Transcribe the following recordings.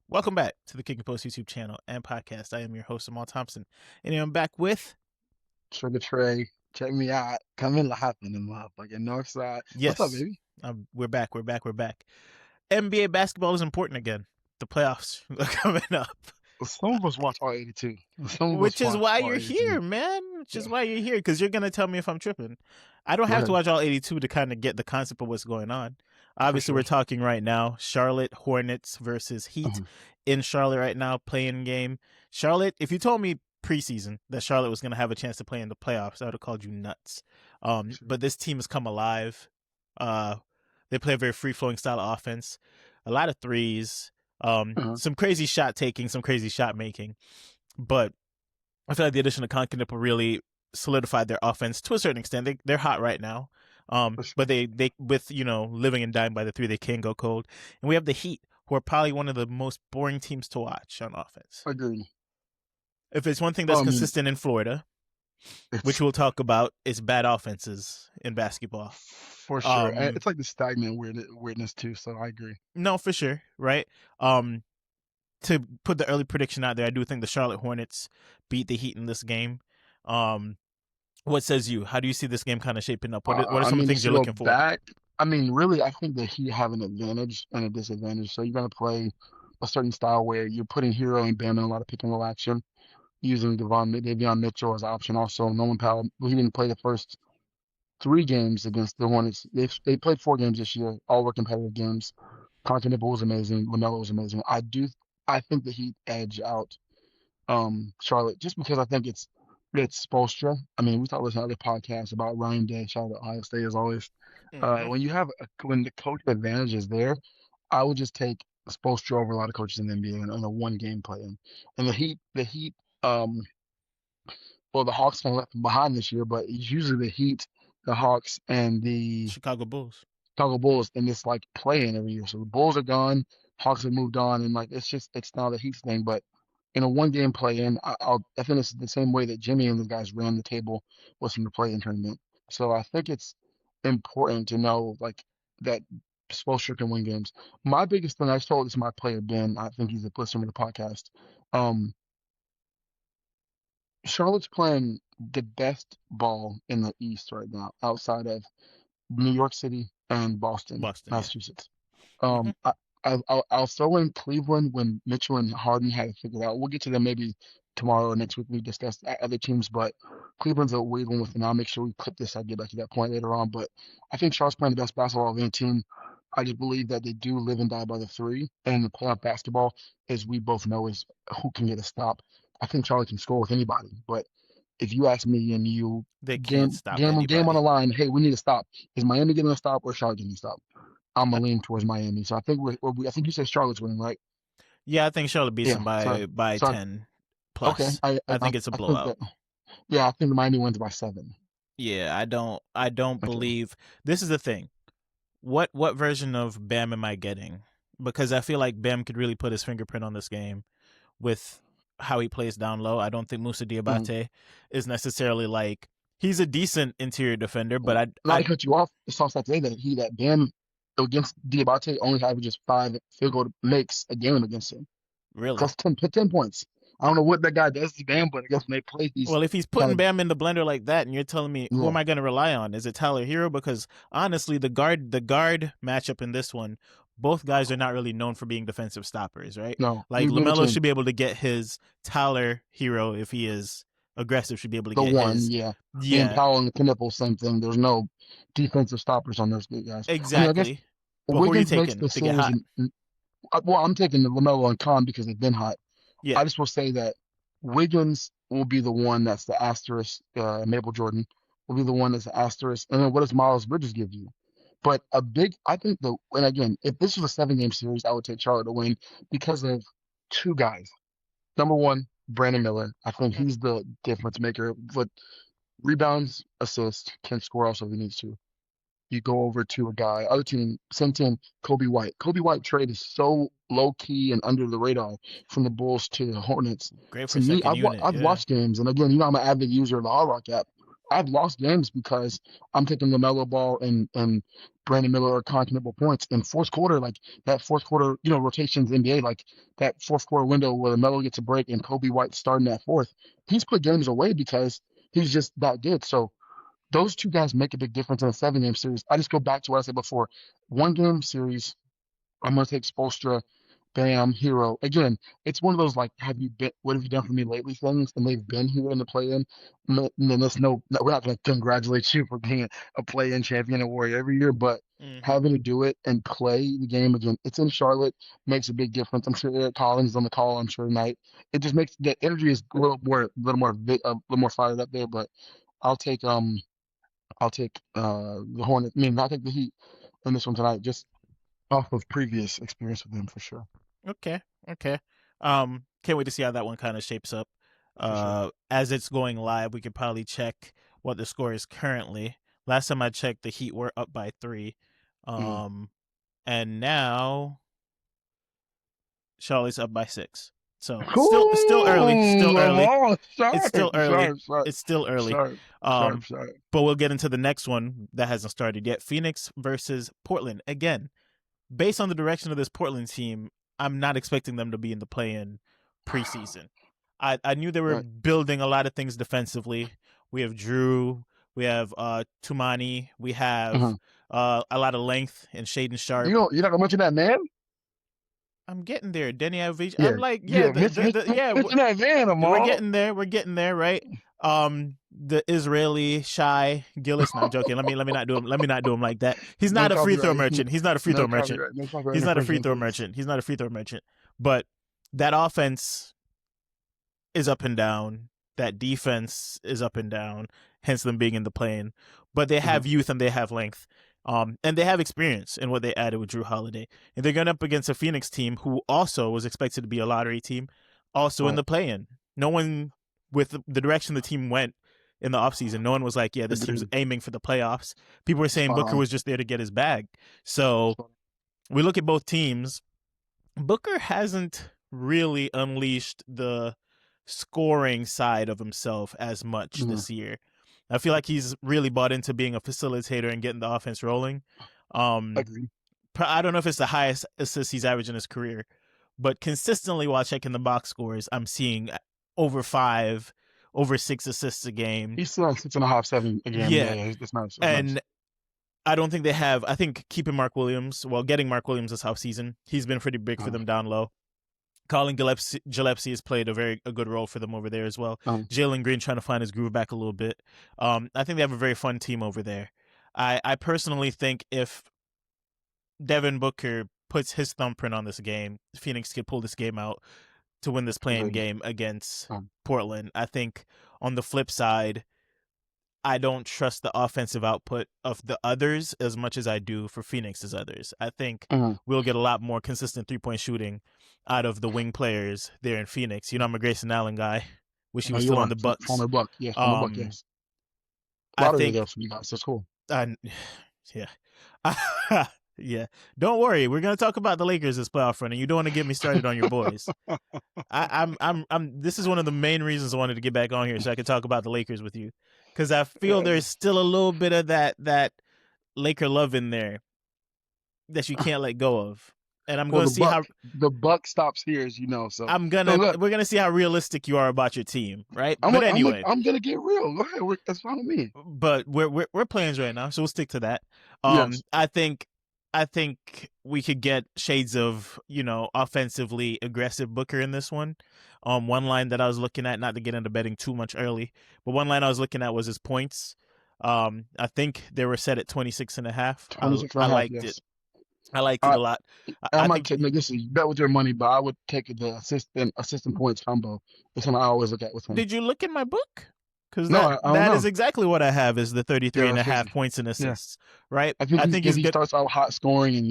Welcome back to the Kick and Post YouTube channel and podcast. I am your host, Amal Thompson, and I'm back with Sugar Trey, check me out. Come in laughing in motherfucking Northside. What's up, yes, baby? we're back. We're back. NBA basketball is important again. The playoffs are coming up, Some of us watch all 82. Some of us which is watch why all you're 82. here, man. Which is Yeah, why you're here because you're gonna tell me if I'm tripping. I don't go have to ahead. watch all 82 to kind of get the concept of what's going on. For Obviously, sure. we're talking right now Charlotte Hornets versus Heat Uh-huh. in Charlotte right now, playing game. Charlotte, if you told me preseason that Charlotte was going to have a chance to play in the playoffs, I would have called you nuts. Sure. But this team has come alive. Uh, they play a very free flowing style of offense, a lot of threes, Uh-huh. some crazy shot taking, some crazy shot making. But I feel like the addition of Concanippo really solidified their offense to a certain extent. They're hot right now. For sure. But they with living and dying by the three, they can go cold. And we have the Heat, who are probably one of the most boring teams to watch on offense. Agreed. If it's one thing that's Um, consistent in Florida, which it's we'll talk about, is bad offenses in basketball. for sure. And it's like the stagnant weirdness too. So I agree. No, for sure, right? Um, to put the early prediction out there, I do think the Charlotte Hornets beat the Heat in this game. Um, what says you? How do you see this game kind of shaping up? What are I some of mean, the things just to you're go looking for? back, I mean, really, I think that he have an advantage and a disadvantage. So you're gonna play a certain style where you're putting Hero and Bam in a lot of pick and roll action, using Davion Mitchell as an option. Also, Nolan Powell, he didn't play the first three games against the Hornets. They played four games this year, all were competitive games. Continental was amazing. LaMelo was amazing. I think the Heat edge out Charlotte just because I think it's Spoelstra. I mean, we talked about other podcasts about Ryan Day. Shout out to Ohio State as always. Mm-hmm. When the coach advantage is there, I would just take Spoelstra over a lot of coaches in the NBA in a one game play in. And the Heat, um, well, the Hawks kind of left behind this year, but it's usually the Heat, the Hawks, and the Chicago Bulls. Chicago Bulls in this like play-in every year. So the Bulls are gone, Hawks have moved on, and like it's now the Heat's thing. But in a one-game play-in, I think it's the same way that Jimmy and the guys ran the table was from the play-in tournament. So I think it's important to know like that Spoelstra can win games. My biggest thing, I told this to my player Ben. I think he's a listener to the podcast. Um, Charlotte's playing the best ball in the East right now, outside of New York City and Boston, Boston, yeah. Massachusetts. Mm-hmm. Um, I, I'll throw in Cleveland when Mitchell and Harden had it figured out. We'll get to them maybe tomorrow or next week. We discuss other teams, but Cleveland's a weird one with them. I'll make sure we clip this. I'll get back to that point later on. But I think Charlotte's playing the best basketball of any team. I just believe that they do live and die by the three. And the playoff basketball, as we both know, is who can get a stop. I think Charlotte can score with anybody, but if you ask me and you They can't game stop game on the anybody. line, hey, we need to stop. Is Miami getting a stop or Charlotte getting a stop? I'm I, gonna lean towards Miami. So I think I think you said Charlotte's winning, right? yeah, I think Charlotte beats Yeah. them So by so 10 okay. plus. I think it's a I think blowout. that yeah, I think Miami wins by 7. Yeah, I don't Okay. believe this is the thing. What version of Bam am I getting? Because I feel like Bam could really put his fingerprint on this game with how he plays down low. I don't think Musa Mm. Diabate is necessarily like he's a decent interior defender, but Not to cut you off, the saw stat today that that Bam against Diabate only averages 5 field goal makes a game against him. really. That's 10 points. I don't know what that guy does to Bam, but I guess when they play these Well, if he's kind putting of Bam in the blender like that, and you're telling me who yeah, am I going to rely on? Is it Tyler Hero? Because honestly, the guard matchup in this one, both guys are not really known for being defensive stoppers, right? no, Like neither Lamelo team. should be able to get his Tyler Hero if he is aggressive. Should be able to The get one, his. yeah. And Yeah, Powell and Knipple, same thing. There's no defensive stoppers on those good guys. I mean, I guess exactly. But who are you Wiggins makes taking the to get series, hot? well, I'm taking the LaMelo and Khan because they've been hot. Yeah, I just will say that Wiggins will be the one that's the asterisk. Mabel Jordan will be the one that's the asterisk. And then what does Miles Bridges give you? But I think and again, if this was a 7 game series, I would take Charlotte to win because of two guys. Number one, Brandon Miller. I think mm-hmm. he's the difference maker. But rebounds, assists, can score also if he needs to. You go over to a guy, other team, same team, Kobe White. Kobe White trade is so low key and under the radar from the Bulls to the Hornets. Great To for me, second unit. I've Yeah, watched games, and again, I'm an avid user of the Hard Rock app. I've lost games because I'm taking LaMelo Ball and Brandon Miller or continuable points. In fourth quarter, like that fourth quarter, rotations NBA, like that fourth quarter window where Melo gets a break and Kobe White starting that fourth, he's put games away because he's just that good. So those two guys make a big difference in a 7-game series. I just go back to what I said before. 1-game series, I'm gonna take Spoelstra, Bam, Hero. Again, it's one of those like, what have you done for me lately things, and they've been here in the play-in. And then we're not gonna congratulate you for being a play-in champion and warrior every year, but Mm-hmm. having to do it and play the game again, it's in Charlotte, makes a big difference. I'm sure Eric Collins is on the call. I'm sure tonight. It just makes the energy is a little more fired up there. But I'll take the Hornets. I mean, I'll take the Heat in this one tonight, just off of previous experience with them for sure. Okay. Okay. Can't wait to see how that one kind of shapes up. For sure. As it's going live, we could probably check what the score is currently. Last time I checked, the Heat were up by 3. Mm. And now Charlotte's up by 6. So still early, still Ooh, early. Lamar, It's sharp, still early. sharp, sharp, It's still early. sharp, sharp, Um, sharp. but we'll get into the next one that hasn't started yet. Phoenix versus Portland. Again, based on the direction of this Portland team, I'm not expecting them to be in the play-in preseason. I knew they were Right. building a lot of things defensively. We have Drew, we have Tumani, we have Uh-huh. a lot of length and Shaden Sharp. You're not gonna mention that man? I'm getting there, Denny Avdija. Yeah, I'm like, yeah. Mention, mention that man, we're Amal. getting there. We're getting there, right? The Israeli Shy Gillis. No, I'm joking. Let me not do him. Let me not do him like that. He's No not a free throw copyright. merchant. He's not a free No throw merchant. copyright. No copyright He's not a free infringement, throw please. merchant. He's not a free throw merchant. But that offense is up and down. That defense is up and down. Hence them being in the plane. But they Uh-huh. have youth and they have length. And they have experience in what they added with Drew Holiday. And they're going up against a Phoenix team who also was expected to be a lottery team, also in Right. the play-in. No one, with the direction the team went in the offseason, no one was like, yeah, this team's Agreed. aiming for the playoffs. People were saying Spot Booker on. was just there to get his bag. So Spot we look at both teams. Booker hasn't really unleashed the scoring side of himself as much on. this year. I feel like he's really bought into being a facilitator and getting the offense rolling. Agreed. I don't know if it's the highest assists he's averaged in his career, but consistently while checking the box scores, I'm seeing over 5, over 6 assists a game. He's still like 6.5, 7 a game. Yeah, Yeah. It's nice. It's nice. and I don't think they have. I think keeping Mark Williams, getting Mark Williams this offseason, he's been pretty big for them down low. Colin Gillespie has played a good role for them over there as well. Jalen Green trying to find his groove back a little bit. I think they have a very fun team over there. I personally think if Devin Booker puts his thumbprint on this game, Phoenix could pull this game out to win this playing Agreed. game against Portland. I think on the flip side, I don't trust the offensive output of the others as much as I do for Phoenix's others. I think we'll get a lot more consistent 3-point shooting out of the wing players there in Phoenix. You know, I'm a Grayson Allen guy. Wish he was still on the Bucks. Former Buck. Yes, former Buck, yes. A I lot of think, there for you guys. That's cool. Yeah. Yeah. Don't worry. We're gonna talk about the Lakers this playoff run, and you don't want to get me started on your boys. This is one of the main reasons I wanted to get back on here so I could talk about the Lakers with you, because I feel there's still a little bit of that Laker love in there that you can't let go of, and I'm going to see how the buck stops here, as you know. So we're gonna see how realistic you are about your team, right? But anyway, I'm gonna get real. Go ahead. That's fine with me. But we're playing right now, so we'll stick to that. Yes. I think we could get shades of, offensively aggressive Booker in this one. One line that I was looking at, not to get into betting too much early, but one line I was looking at was his points. I think they were set at 26.5. 26.5. I liked yes. it. I liked it a lot. I might take this is bet with your money, but I would take the assistant points combo. It's something I always look at with him. Did you look in my book? Because I don't know. is exactly what I have is the 33.5 points and assists, right? I think he starts out hot scoring, and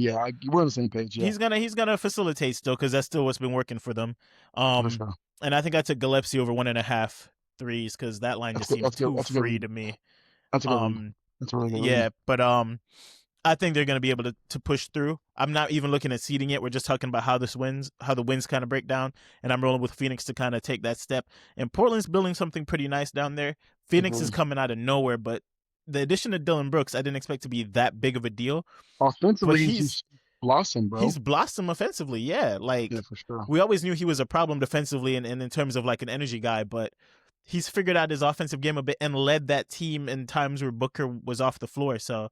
we're on the same page. Yeah. He's gonna facilitate still, because that's still what's been working for them. Sure. And I think I took Gillespie over 1.5 threes because that line just seems too free to me. That's a good one. That's a really good one. Yeah, but I think they're gonna be able to push through. I'm not even looking at seeding it. We're just talking about how the wins kind of break down, and I'm rolling with Phoenix to kind of take that step. And Portland's building something pretty nice down there. Phoenix is coming out of nowhere, but the addition of Dylan Brooks, I didn't expect to be that big of a deal, but Offensively, he's blossomed, bro. he's blossomed offensively. Yeah, Yeah, like for sure. we always knew he was a problem defensively and in terms of like an energy guy, but he's figured out his offensive game a bit and led that team in times where Booker was off the floor. So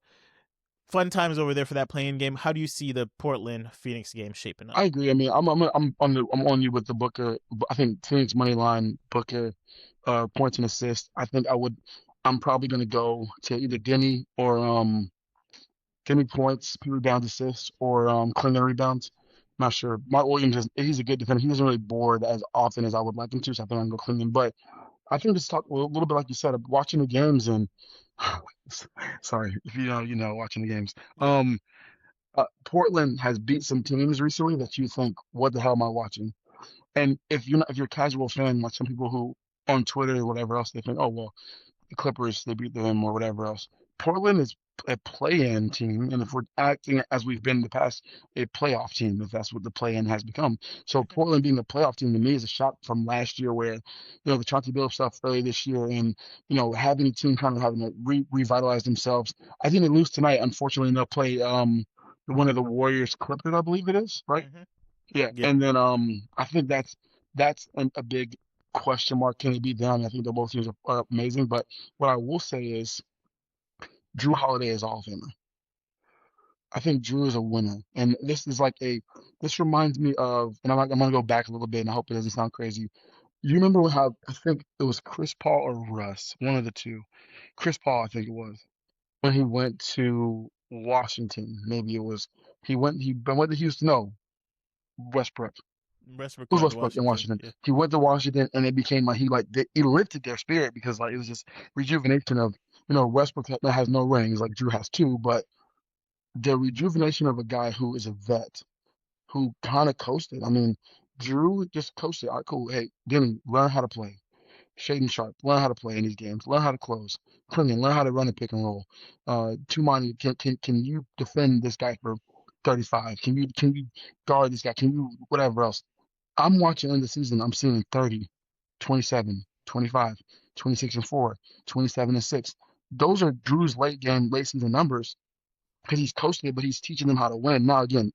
fun times over there for that playing game. How do you see the Portland Phoenix game shaping up? I agree. I mean, I'm on you with the Booker. I think Phoenix money line Booker, points and assists. I'm probably gonna go to either Denny or Denny points, rebounds, assists, or Clinton rebounds. Not sure. Mark Williams he's a good defender. He doesn't really board as often as I would like him to, so I think I'm gonna go Clinton. But I think just talk a little bit like you said, watching the games and sorry if you know, watching the games. Yeah. Portland has beat some teams recently that you think, what the hell am I watching? And if you're a casual fan, like some people who on Twitter or whatever else, they think, oh well, the Clippers they beat them or whatever else. Portland is a play-in team, and if we're acting as we've been in the past, a playoff team, if that's what the play-in has become. So Mm-hmm. Portland being a playoff team to me is a shock from last year, where the Chauncey Billups stuff early this year, and having a team kind of having to revitalize themselves. I think they lose tonight. Unfortunately, they'll play one of the Warriors Clippers, I believe it is, right? Mm-hmm. Yeah, Yeah. and then I think that's a big question mark. Can it be done? I think the both teams are amazing, but what I will say is Drew Holiday is Hall of Famer. I think Drew is a winner, and this reminds me of, and I'm gonna go back a little bit, and I hope it doesn't sound crazy. You remember how I think it was Chris Paul or Russ, one of the two. Chris Paul, I think it was, when he went to Washington. Maybe it was he went to Houston. No, Westbrook. Westbrook It was going to Westbrook in Washington. Washington. Yeah. He went to Washington, and it became like he lifted their spirit because like it was just rejuvenation of Westbrook has no rings like Drew has two, but the rejuvenation of a guy who is a vet who kind of coasted. I mean, Drew just coasted. All right, cool. Hey, Denny, learn how to play. Shaden Sharp, learn how to play in these games. Learn how to close. Clinton, learn how to run a pick and roll. Tumani, can you defend this guy for 35? Can you guard this guy? Can you whatever else? I'm watching in the season. I'm seeing 30, 27, 25, 26 and 4, 27 and 6. Those are Drew's late season numbers because he's coasting it, but he's teaching them how to win. Now, again,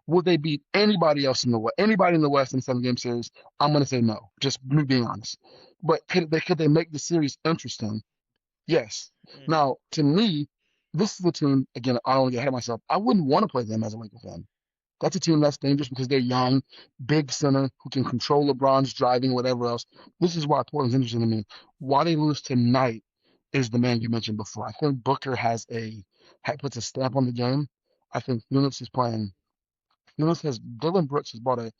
would they beat anybody else in the West? Anybody in the West in a 7-game series? I'm gonna say no. Just me being honest. But could they make the series interesting? Yes. Mm-hmm. Now, to me, this is a team. Again, I don't want to get ahead of myself. I wouldn't want to play them as a Lakers fan. That's a team that's dangerous because they're young, big center who can control LeBron's driving, whatever else. This is why Portland's interesting to me. Why they lose tonight is the man you mentioned before. I think Booker puts a stamp on the game. I think Phoenix is playing. Phoenix has Dylan Brooks has brought a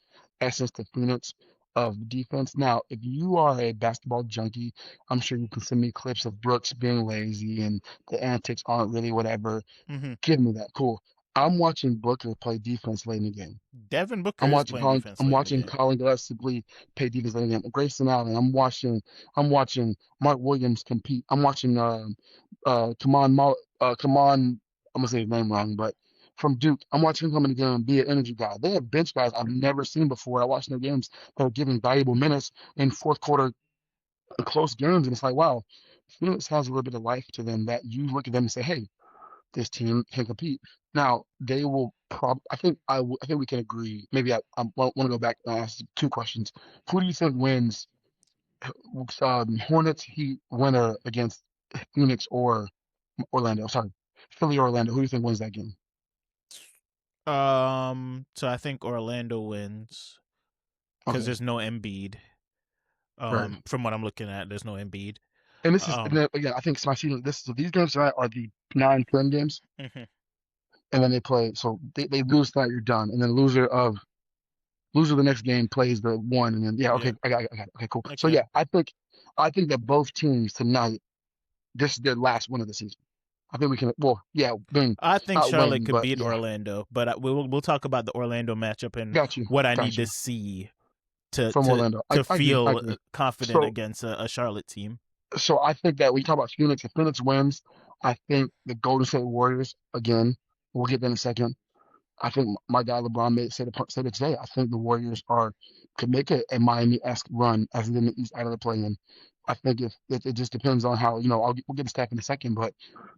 essence to Phoenix of defense. Now, if you are a basketball junkie, I'm sure you can send me clips of Brooks being lazy and the antics aren't really whatever. Mm-hmm. Give me that. Cool. I'm watching Booker play defense late in the game. Devin Booker is playing defense I'm late in the watching game. Colin Gillespie play defense late in the game. Grayson Allen. I'm watching Mark Williams compete. I'm watching come on. I'm gonna say his name wrong, but from Duke, I'm watching him come in the game and be an energy guy. They have bench guys I've never seen before. I watch their games that are giving valuable minutes in fourth quarter close games, and it's like, wow, Phoenix has a little bit of life to them that you look at them and say, hey, this team can compete. Now they will I think I think we can agree. Maybe I want to go back and ask two questions. Who do you think wins? Hornets Heat winner against Phoenix or Orlando? Sorry, Philly or Orlando. Who do you think wins that game? So I think Orlando wins because Okay, there's no Embiid. right. From what I'm looking at, there's no Embiid. And then, again, I think it's my season. These games tonight are the 9-10 games, Mhm. and then they play. So they lose tonight, you're done, and then loser of the next game plays the one, and then yeah, Yeah. okay, I got it. Okay, cool. So Okay. yeah, I think that both teams tonight, this is their last win of the season. I think we can. Well, yeah, win, I think not Charlotte win, could but beat yeah, Orlando, but we'll talk about the Orlando matchup and got you, what I got need to you. see to From to Orlando, I, to I agree, I feel agree. confident So against a Charlotte team. so I think that when you talk about Phoenix, if Phoenix wins, I think the Golden State Warriors again. We'll get there in a second. I think my guy LeBron said it today. I think the Warriors could make a Miami-esque run as in the East out of the play-in. I think if it just depends on how, we'll get to stack in a second, but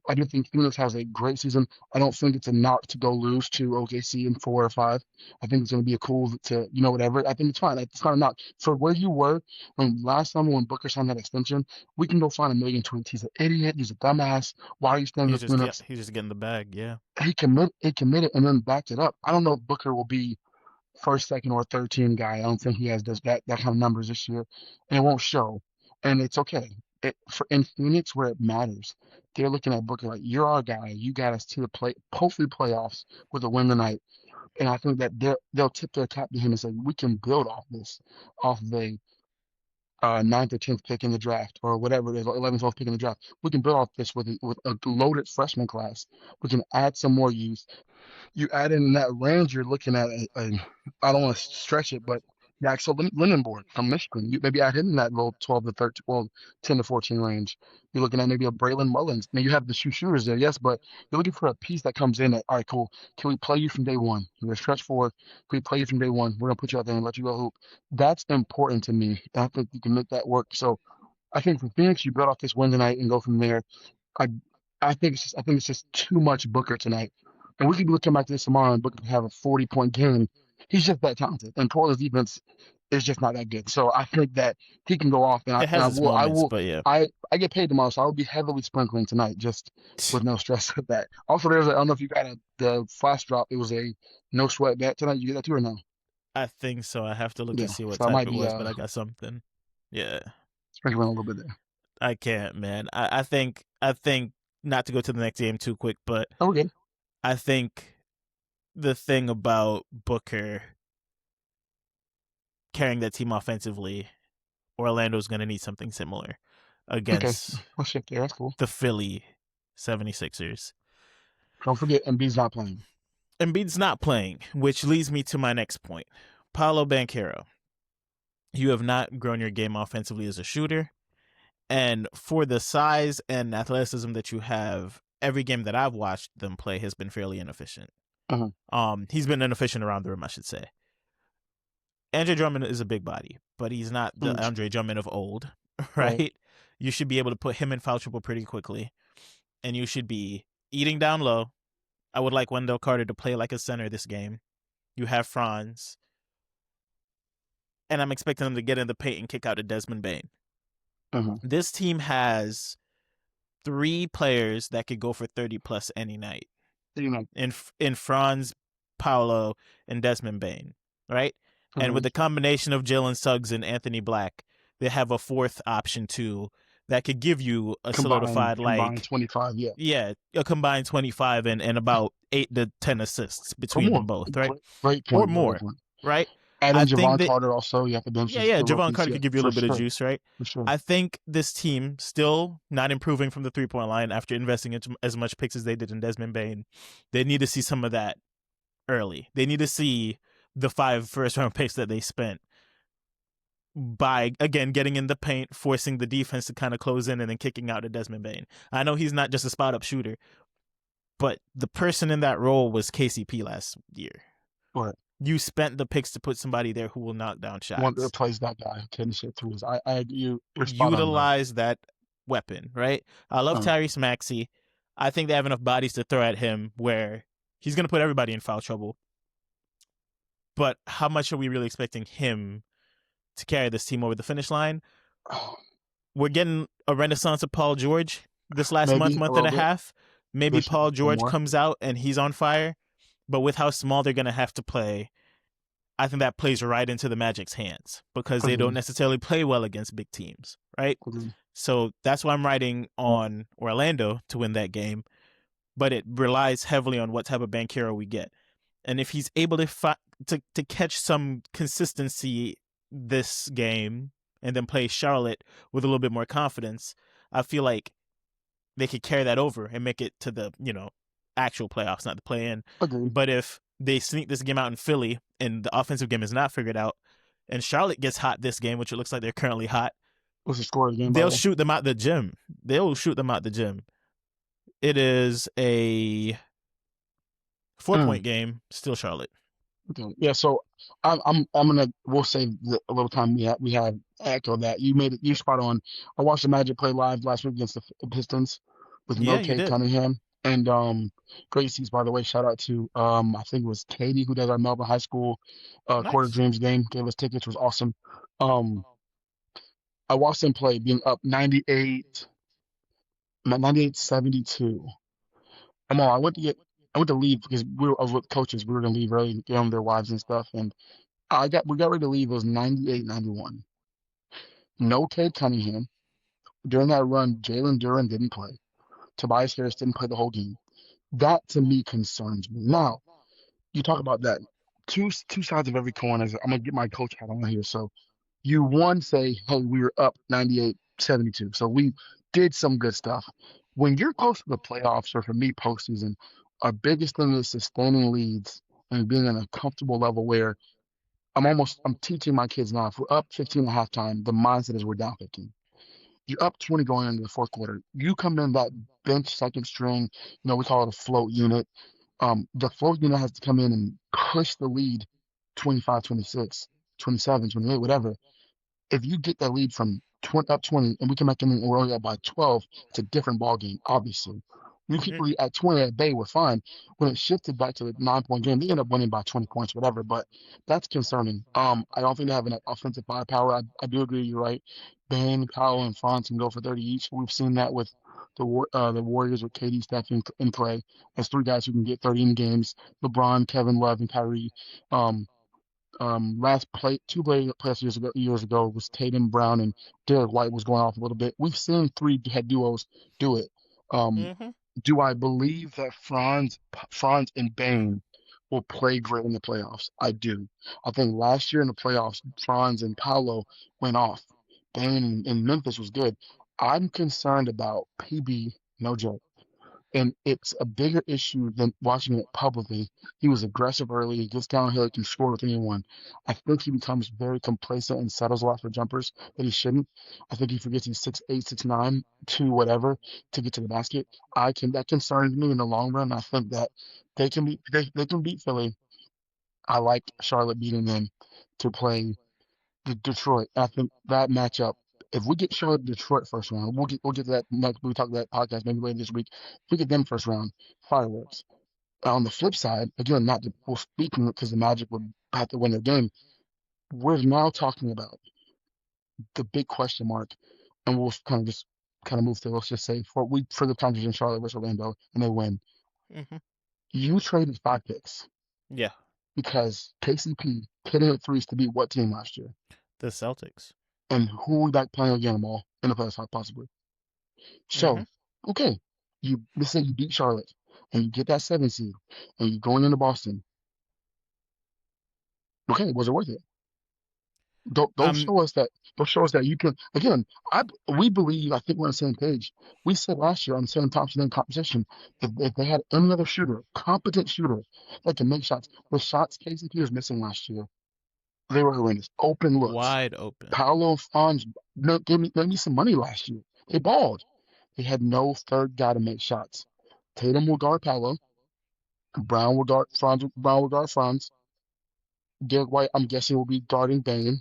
I do think Phoenix has a great season. I don't think it's a knock to go lose to OKC in 4 or 5. I think it's going to be a cool to, whatever. I think it's fine. It's not a knock. For where you were when last summer when Booker signed that extension, we can go find a million tweets. He's an idiot. He's a dumbass. Why are you staying with Phoenix? He's just getting the bag. Yeah. He committed and then backed it up. I don't know if Booker will be first, second, or third team guy. I don't think he has that kind of numbers this year, and it won't show. And it's okay. In Phoenix where it matters, they're looking at Booker like you're our guy. You got us to the hopefully playoffs with a win tonight. And I think that they'll tip their cap to him and say we can build off of a ninth or 10th pick in the draft or whatever it is, 11th, 12th pick in the draft. We can build off this with a loaded freshman class. We can add some more youth. You add in that range, you're looking at I don't want to stretch it, but the Axel Lindenborg from Michigan. You maybe add him in that little 12 to 13, well, 10 to 14 range. You're looking at maybe a Braylon Mullins. Now you have the shooters there, yes, but you're looking for a piece that comes in that, all right, cool. Can we play you from day one? You're a stretch forward. Can we play you from day one? We're gonna put you out there and let you go hoop. That's important to me. And I think you can make that work. So I think for Phoenix, you build off this win tonight and go from there. I I think it's just too much Booker tonight. And we could be looking back to this tomorrow and Booker could have a 40-point game. He's just that talented, and Portland's defense is just not that good. So I think that he can go off, and It has its moments, but yeah. I get paid tomorrow, so I will be heavily sprinkling tonight, just with no stress with that. Also, I don't know if you got the flash drop. It was a no sweat bet tonight. You get that too or no? I think so. I have to look Yeah, and see what so I type might it be was, but I got something. Yeah. sprinkling a little bit there. I can't, man. I think not to go to the next game too quick, but Oh, we're good. I think the thing about Booker carrying that team offensively, Orlando's going to need something similar Okay, against let's shift there. That's cool. the Philly 76ers. Don't forget, Embiid's not playing. Embiid's not playing, which leads me to my next point. Paolo Banchero, you have not grown your game offensively as a shooter. And for the size and athleticism that you have, every game that I've watched them play has been fairly inefficient. He's been inefficient around the rim, I should say. Andre Drummond is a big body, but he's not the Andre Drummond of old, right? You should be able to put him in foul trouble pretty quickly, and you should be eating down low. I would like Wendell Carter to play like a center this game. You have Franz, and I'm expecting him to get in the paint and kick out to Desmond Bane. This team has 3 players that could go for 30 plus any night. In Franz, Paolo, and Desmond Bane, right? And with the combination of Jalen Suggs and Anthony Black, they have a 4th option too that could give you a solidified combined 25, yeah, a combined 25 and about 8 to 10 assists between them both, right? Great point. Or more, right? And then Javon Carter also, you have to bench. Yeah, Javon Carter could give you a little bit of juice, right? For sure. I think this team still not improving from the 3-point line after investing in as much picks as they did in Desmond Bane. They need to see some of that early. They need to see the 5 first-round picks that they spent by, again, getting in the paint, forcing the defense to kind of close in, and then kicking out to Desmond Bane. I know he's not just a spot-up shooter, but the person in that role was KCP last year. Right. You spent the picks to put somebody there who will knock down shots. One that replace that guy who can shit threes. You're utilize that weapon, right? I love Tyrese Maxey. I think they have enough bodies to throw at him where he's going to put everybody in foul trouble. But how much are we really expecting him to carry this team over the finish line? We're getting a renaissance of Paul George this last month and a half. Maybe Paul George comes out and he's on fire. But with how small they're going to have to play, I think that plays right into the Magic's hands because they don't necessarily play well against big teams, right? So that's why I'm riding on Orlando to win that game. But it relies heavily on what type of Banchero we get. And if he's able to catch some consistency this game and then play Charlotte with a little bit more confidence, I feel like they could carry that over and make it to the, actual playoffs, not the play-in. But if they sneak this game out in Philly and the offensive game is not figured out and Charlotte gets hot this game, which it looks like they're currently hot, what's the score of the game? They'll shoot them out the gym. It is a 4-point game, still Charlotte. Okay. Yeah. So I'm gonna we'll save a little time we have echo that you made it. You spot on. I watched the Magic play live last week against the Pistons with Yeah, no you Kate did. Cunningham and great seats by the way. Shout out to I think it was Katie who does our Melbourne High School Quarter Nice. Dreams game. Gave us tickets. Was awesome. Um, I watched them play being up 98-72. I went to leave because I was with coaches. We were gonna leave early, get on their wives and stuff, and we got ready to leave. It was 98-91. No Cade Cunningham. During that run, Jalen Duren didn't play. Tobias Harris didn't play the whole game. That to me concerns me. Now, you talk about that. Two sides of every coin. I'm gonna get my coach hat on here. So you one say, hey, we were up 98-72. So we did some good stuff. When you're close to the playoffs, or for me, postseason, our biggest thing is sustaining leads and being in a comfortable level where I'm teaching my kids now. If we're up 15 at halftime, the mindset is we're down 15. You're up 20 going into the fourth quarter. You come in that bench second string, we call it a float unit. The float unit has to come in and push the lead 25, 26, 27, 28, whatever. If you get that lead from 20, up 20 and we come back in and we're only up by 12, it's a different ball game, obviously. You keep Hmm. it at 20 at bay, we're fine. When it shifted back to the 9 point game, they end up winning by 20 points, whatever, but that's concerning. I don't think they have enough offensive firepower. I do agree, you're right. Bane, Powell, and Franz can go for 30 each. We've seen that with the Warriors with KD, Steph, and Clay as three guys who can get 30 in games. LeBron, Kevin Love, and Kyrie. Um, last play two playoffs years ago was Tatum Brown and Derek White was going off a little bit. We've seen three head duos do it. Um, Hmm. do I believe that Franz and Bane will play great in the playoffs? I do. I think last year in the playoffs, Franz and Paolo went off. Bane in Memphis was good. I'm concerned about PB, no joke. And it's a bigger issue than watching it publicly. He was aggressive early. He gets downhill. He can score with anyone. I think he becomes very complacent and settles a lot for jumpers that he shouldn't. I think he forgets he's 6'8", 6'9", two whatever to get to the basket. That concerns me in the long run. I think that they can beat Philly. I like Charlotte beating them to play Detroit. I think that matchup. If we get Charlotte Detroit first round, we'll get to that next. We talk that podcast maybe later this week. If we get them first round, fireworks. On the flip side, again, not to, well, speaking because the Magic would have to win the game. We're now talking about the big question mark, and we'll kind of move to let's just say for the countries in Charlotte versus Orlando, and they win. Hmm. You traded 5 picks Yeah, because KCP couldn't hit threes to beat what team last year, the Celtics. and who we back playing again them all in the playoffs possibly. Hmm. So, okay, let's say you beat Charlotte and you get that 7 seed and you're going into Boston. Okay, was it worth it? Don't Um. show us that. Don't show us that you can. Again, we believe. I think we're on the same page. We said last year on the same Thompson and competition, if they had any other shooter, competent shooter that can make shots, the shots KCP was missing last year, they were horrendous. Open looks. Wide open. Paolo Fonz gave me some money last year. They balled. They had no third guy to make shots. Tatum will guard Paolo. Brown will guard Franz. Brown will guard Franz. Derek White, I'm guessing, will be guarding Bane.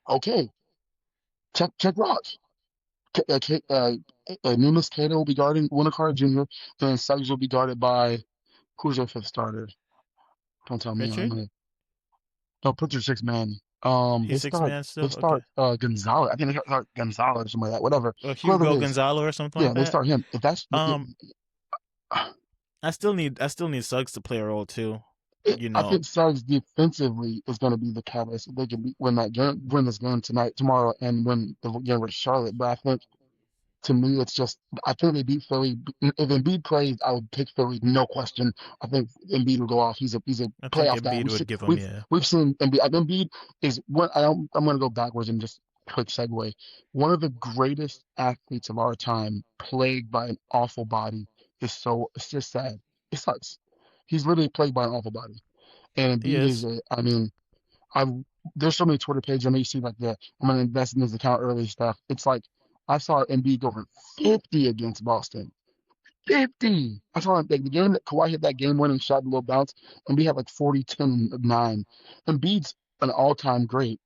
Okay, check Rock. K- uh, K- uh, Nunes Cato will be guarding Winnicott Jr. and Suggs will be guarded by who's their fifth starter? Don't tell me. I'm Pritchard. gonna no put your six man. They He's six start man they still. Okay. start Gonzalez. I think they start Gonzalez or something like that. Whatever, Or whoever it Hugo is. Gonzalo or something Yeah, like they that. start him. If that's Um. I still need Suggs to play a role too. You I know. think Suggs defensively is going to be the catalyst. If they can win this game tonight, tomorrow, and win the game with Charlotte. But I think to me, it's just I think they beat Philly. If Embiid plays, I would pick Philly, no question. I think Embiid will go off. He's a I think playoff guy. Embiid would give him. We've Yeah. we've seen Embiid. Embiid is one. I'm going to go backwards and just quick segue. One of the greatest athletes of our time, plagued by an awful body. It's just sad. It sucks. He's literally plagued by an awful body. And He Embiid is is. a. I mean, I there's so many Twitter pages. I know you see like I'm gonna invest in his account early stuff. It's like I saw Embiid go for 50 against Boston. 50. I saw like, the game that Kawhi hit that game-winning shot, a little bounce, and we had like 40-10-9. Embiid's an all-time great.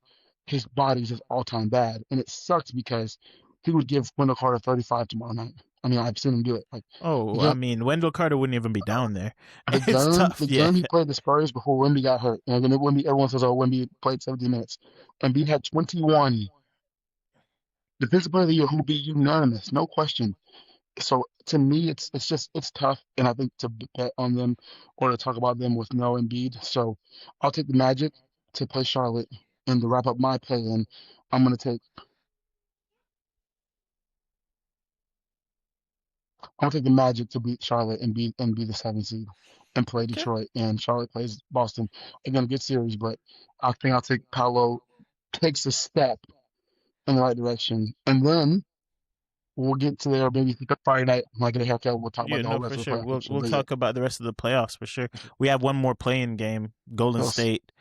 His body's just all-time bad, and it sucks because he would give Wendell Carter 35 tomorrow night. I mean, I've seen him do it. Like Oh, I again, mean, Wendell Carter wouldn't even be down there. the It's game, tough, the yeah. game he played the Spurs before Wemby got hurt, and then Wemby, everyone says, "Oh, Wemby played 70 minutes." Embiid had 21. Defensive Player of the Year, who will be unanimous, no question. So to me, it's tough, and I think to bet on them or to talk about them with no Embiid. So I'll take the Magic to play Charlotte, and to wrap up my play-in, I'm gonna take I'm gonna take the Magic to beat Charlotte and be the 7th seed, and play Okay. Detroit, and Charlotte plays Boston. Again, a good series, but I think I'll take Paolo takes a step in the right direction, and then we'll get to there maybe Friday night when I get a haircut. We'll talk about Yeah, the no, whole for rest of the sure. playoff We'll picture. we'll But yeah, talk about the rest of the playoffs for sure. We have one more playing game, Golden those. State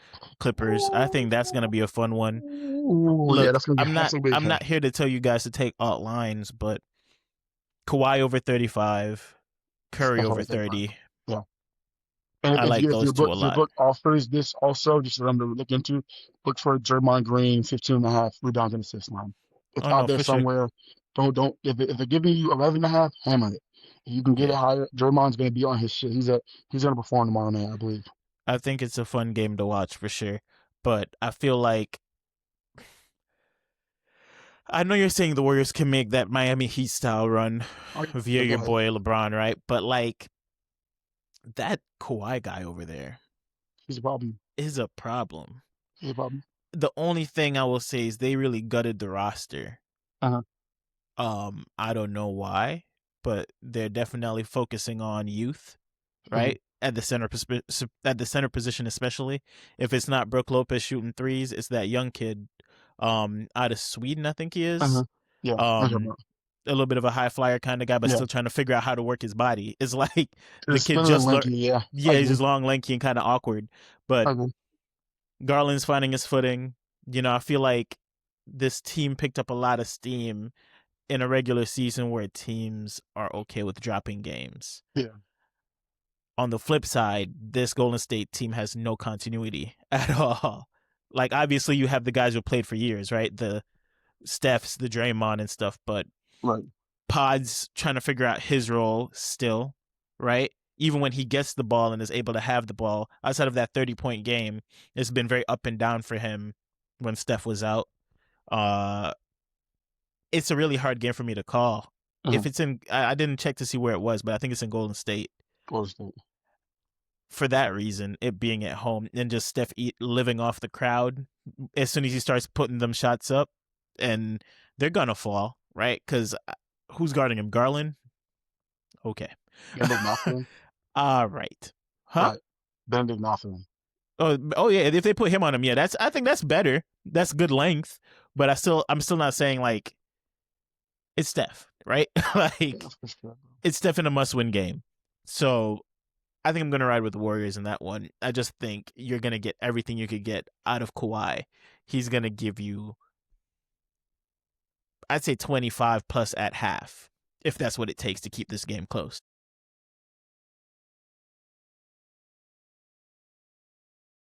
Clippers. I think that's gonna be a fun one. Ooh, yeah, Look, that's gonna be I'm okay. not here to tell you guys to take alt lines, but Kawhi over 35, Curry Steph over over 35. 30. Yeah. And I like if those two a your lot. book offers this also, just for them to look into, look for Draymond Green 15.5 rebounds and assists line. It's Oh out no, there for sure. somewhere. Don't if they're giving you 11.5, hammer it. If you can get it Yeah. higher, Draymond's gonna be on his shit. He's gonna perform tomorrow night, I believe. I think it's a fun game to watch for sure. But I feel like I know you're saying the Warriors can make that Miami Heat style run Oh via yeah, go your ahead. boy LeBron, right? But like that Kawhi guy over there He's a problem. is a problem. He's a problem. The only thing I will say is they really gutted the roster. Uh-huh. I don't know why, but they're definitely focusing on youth, Uh-huh. right? At the center position, especially if it's not Brook Lopez shooting threes, it's that young kid, out of Sweden, I think he Uh-huh. is. Yeah. I don't Um, know. a little bit of a high flyer kind of guy, but Yeah. still trying to figure out how to work his body. It's like the It's kid spinning and just learned. linking, yeah. I Yeah, he's agree. just long, lanky, and kind of awkward. But I agree. Garland's finding his footing. I feel like this team picked up a lot of steam in a regular season where teams are okay with dropping games. Yeah. On the flip side, this Golden State team has no continuity at all. Like, obviously, you have the guys who played for years, right? The Stephs, the Draymond, and stuff, but Right. Pod's trying to figure out his role still, right? Even when he gets the ball and is able to have the ball, outside of that 30-point game, it's been very up and down for him when Steph was out. Uh, it's a really hard game for me to call. Uh-huh. If it's in, I didn't check to see where it was, but I think it's in Golden State. Golden State. For that reason, it being at home and just Steph living off the crowd, as soon as he starts putting them shots up, and they're gonna fall, right? Because who's guarding him? Garland. Okay. Benedict Mathurin. All right. Huh? Right. Benedict Mathurin. Oh yeah. If they put him on him, yeah, I think that's better. That's good length. But I'm still not saying like it's Steph, right? Yeah, Like for sure, bro. it's Steph in a must-win game. So I think I'm gonna ride with the Warriors in that one. I just think you're gonna get everything you could get out of Kawhi. He's gonna give you, I'd say 25 plus at half, if that's what it takes to keep this game close.